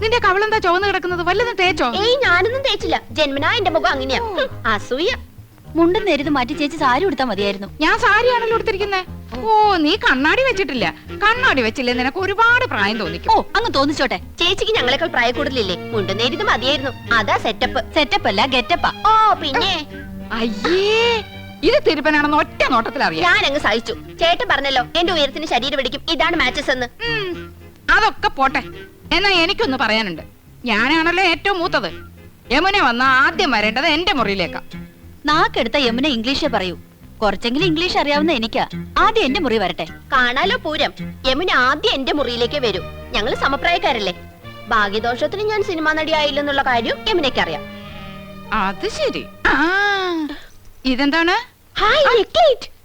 നിന്റെ കവളെന്താ ചുവന്ന് കിടക്കുന്നത്? വല്ലതും തേച്ചോ? ഏയ് ഞാനൊന്നും തേച്ചില്ല. ജന്മനാ എന്റെ മുഖം അങ്ങനെയാ. അസൂയ. മുണ്ടും നേരിത് മാറ്റി ചേച്ചി സാരി ഉടുത്താ മതിയായിരുന്നു. ഞാൻ സാരിയാണല്ലോ എടുത്തിരിക്കുന്നേ. ഓ, നീ കണ്ണാടി വെച്ചിട്ടില്ല. കണ്ണാടി വെച്ചില്ലേ നിനക്ക് ഒരുപാട് പ്രായം തോന്നിക്കും. ഓ, അങ്ങ് തോന്നിച്ചോട്ടെ. ചേച്ചിക്ക് ഞങ്ങളെക്കാൾ പ്രായ കൂടുതലില്ലേ? മുണ്ടും നേരിത് മതിയായിരുന്നു. അതാ സെറ്റപ്പ്. സെറ്റപ്പ് അല്ല ഗെറ്റപ്പാ. ഓ പിന്നെ അയ്യേ, ഇത് തിരുപ്പനാണെന്ന് ഒറ്റ നോട്ടത്തിൽ അറിയാം. ഞാൻ അങ്ങ് സഹിച്ചു. ചേട്ടൻ പറഞ്ഞല്ലോ എന്റെ ഉയരത്തിന് ശരീരം പിടിക്കും, ഇതാണ് മാച്ചസ് എന്ന്. അതൊക്കെ പോട്ടെ. എന്നാ എനിക്കൊന്ന് പറയാനുണ്ട്. ഞാനാണല്ലോ ഏറ്റവും മൂത്തത്. യമുന വന്ന ആദ്യം വരേണ്ടത് എന്റെ മുറിയിലേക്കാ. നാക്കെടുത്ത യമുന ഇംഗ്ലീഷേ പറയൂ. കുറച്ചെങ്കിലും ഇംഗ്ലീഷ് അറിയാവുന്ന എനിക്കാ. ആദ്യം എന്റെ മുറി വരട്ടെ. കാണാലോ പൂരം. യമുന ആദ്യം എന്റെ മുറിയിലേക്ക് വരൂ. ഞങ്ങള് സമപ്രായക്കാരല്ലേ. ഭാഗ്യദോഷത്തിന് ഞാൻ സിനിമാ നടി ആയില്ലെന്നുള്ള കാര്യം യമുനയ്ക്ക് അറിയാം. അത് ശരി. ഇതെന്താണ്?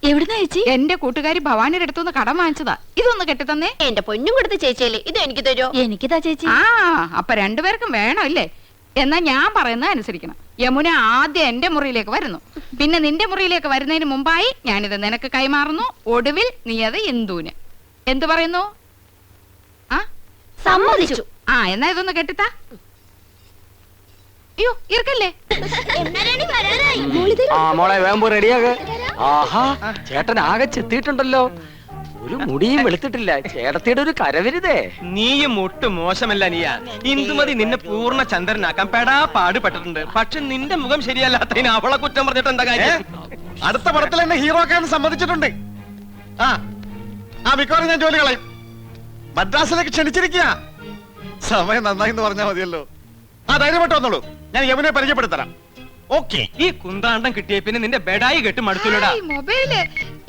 എവിടുന്നാ ചേച്ചി? എന്റെ കൂട്ടുകാരി ഭവാനിയുടെ അടുത്തുനിന്ന് കടം വാങ്ങിച്ചതാ. ഇതൊന്ന് കെട്ടിത്തന്നേ. എന്റെ പൊന്നും കൊടുത്ത ചേച്ചിയല്ലേ, ഇത് എനിക്ക് തരുമോ? എനിക്കിതാ ചേച്ചി. അപ്പൊ രണ്ടുപേർക്കും വേണം അല്ലേ? എന്നാ ഞാൻ പറയുന്നത് അനുസരിക്കണം. യമുന ആദ്യം എന്റെ മുറിയിലേക്ക് വരുന്നു, പിന്നെ നിന്റെ മുറിയിലേക്ക് വരുന്നതിന് മുമ്പായി ഞാനിത് നിനക്ക് കൈമാറുന്നു. ഒടുവിൽ നീ അത് ഇന്ദുവിന്. എന്തു പറയുന്നു? സമ്മതിച്ചു. എന്നാ ഇതൊന്ന് കെട്ടിത്താ. അയ്യോ, ഇറക്കല്ലേ. മോളെ വേമ്പോ റെഡിയാക. ആഹാ, ചേട്ടൻ ആകെ ചെത്തിയിട്ടുണ്ടല്ലോ. ഒരു മുടിയും വെളുത്തിട്ടില്ല. ചേട്ടത്തിയുടെ ഒരു കരവരുതേ. നീയും ഒട്ടും മോശമല്ല നീയാ. ഇന്ദുമതി നിന്നെ പൂർണ്ണ ചന്ദ്രനാക്കാൻ പെടാ പാടുപെട്ടിട്ടുണ്ട്. പക്ഷെ നിന്റെ മുഖം ശരിയല്ലാത്തതിന് അവളെ കുറ്റം പറഞ്ഞിട്ട് എന്താ കാര്യം? അടുത്ത പടത്തിൽ എന്നെ ഹീറോ ആക്കാൻ സമ്മതിച്ചിട്ടുണ്ട്. മിക്കവാറും ഞാൻ ജോലി കളയും. മദ്രാസിലേക്ക് ക്ഷണിച്ചിരിക്കുക. സമയം നന്നായി എന്ന് പറഞ്ഞാൽ മതിയല്ലോ. ധൈര്യമായിട്ട് വന്നോളൂ, ഞാൻ യമുനെ പരിചയപ്പെടുത്തരാം. ഓക്കെ. ഈ കുന്താണ്ടം കിട്ടിയ പിന്നെ നിന്റെ ബെഡായി കെട്ട് മടുത്തില്ലടാ. മൊബൈല്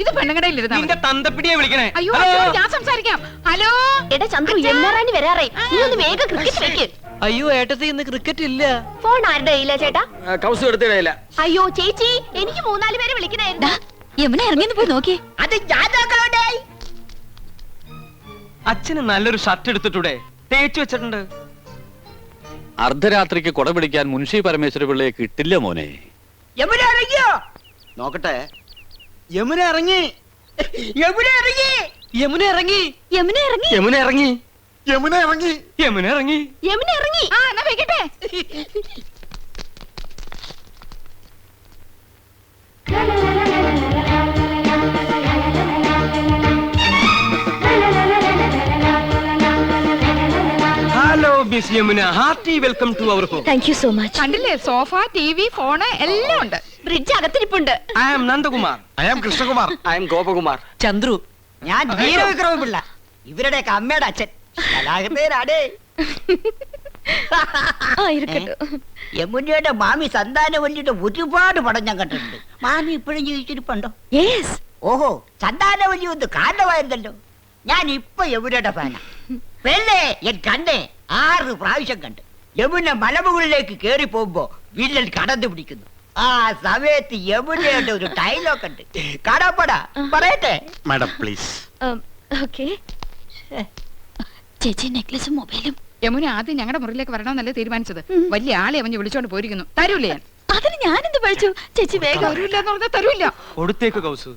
ഇത് പെണ്ണുകടയിലിരുന്ന നിന്റെ തന്തപ്പിടിയെ വിളിക്കണേ. അയ്യോ, ഞാൻ സംസാരിക്കാം. ഹലോ എടാ ചന്ദ്രു, യമുന റാണി വരാറേ. നീ ഒന്ന് വേഗം ക്രിക്കറ്റ് വെക്ക്. അയ്യോ ഏട്ടത്തി, ഇന്ന് ക്രിക്കറ്റ് ഇല്ല. ഫോൺ ആരുടെ കയ്യിലാ ചേട്ടാ? കൗസ് എടുത്തിടയില്ല. അയ്യോ ചേച്ചി, എനിക്ക് 3-4 പേരെ വിളിക്കണായിരുന്നു. യമുന ഇറങ്ങിന്ന് പോയി നോക്കി. അത് ഞാൻ നോക്കണോണ്ടേ. അച്ഛന് നല്ലൊരു ഷർട്ട് എടുത്തിട്ടൂടെ? തേച്ചു വെച്ചിട്ടുണ്ട്. അർദ്ധരാത്രിക്ക് കൊട പിടിക്കാൻ മുൻഷി പരമേശ്വര പിള്ളയെ കിട്ടില്ല മോനെ. യമുന ഇറങ്ങിയോ? നോക്കട്ടെ. യമുന ഇറങ്ങി. യമുന ഇറങ്ങി. യമുന ഇറങ്ങി. യമുന ഇറങ്ങി. യമുന ഇറങ്ങി. യമുന ഇറങ്ങി. യമുന ഇറങ്ങി. യമുന ഇറങ്ങി. എന്നാ വെക്കട്ടെ. Hello miss Yamuna, hearty welcome to our home. Thank you so much. കണ്ടില്ലേ, സോഫ, ടിവി, ഫോണ് എല്ലാം ഉണ്ട്. ഫ്രിഡ്ജ് അകത്തിരിപ്പുണ്ട്. I am Nandakumar. I am Krishnakumar. I am Gopakumar. Chandru. ഞാൻ വീരവിക്രമ പിള്ള, ഇവരുടെയൊക്കെ അമ്മയുടെ അച്ഛൻ. കലാകൃതനാടേ. യമുനയുടെ മാമി സന്താനവല്ലിയുടെ ഒരുപാട് പടം ഞാൻ കണ്ടിട്ടുണ്ട്. മാമി ഇപ്പോഴും ജീവിച്ചിരിപ്പുണ്ടോ? ഓഹോ, സന്താനവല്ലി ഒന്ന് കാരണമായിരുന്നല്ലോ. ഞാൻ ഇപ്പൊ യമുനയുടെ ഫാനാ. പെണ്ണേ, ഞാൻ കണ്ടേ 6 പ്രാവശ്യം കണ്ട്. യമുന മലമുകളിലേക്ക് കേറി പോകുമ്പോ വില്ലൻ കടന്നു പിടിക്കുന്നു. ആ സമയത്ത് യമുനയുടെ ഒരു ഡയലോഗ് ഉണ്ട്. കടപ്പടാ പറയട്ടെ? Madam please. ചേച്ചി നെക്ലസും മൊബൈലും. യമുന ആദ്യം ഞങ്ങളുടെ മുറിയിലേക്ക് വരണമെന്നല്ലേ തീരുമാനിച്ചത്. വലിയ ആളെ അവൻ വിളിച്ചോണ്ട് പോയിരിക്കുന്നു. തരൂലേ? അതിന് ഞാൻ എന്ത് പഠിച്ചു? ചേച്ചി വേഗം. തരൂല്ല എന്ന് പറഞ്ഞാൽ തരൂല്ല. കൊടുത്തേക്ക് കൗസു.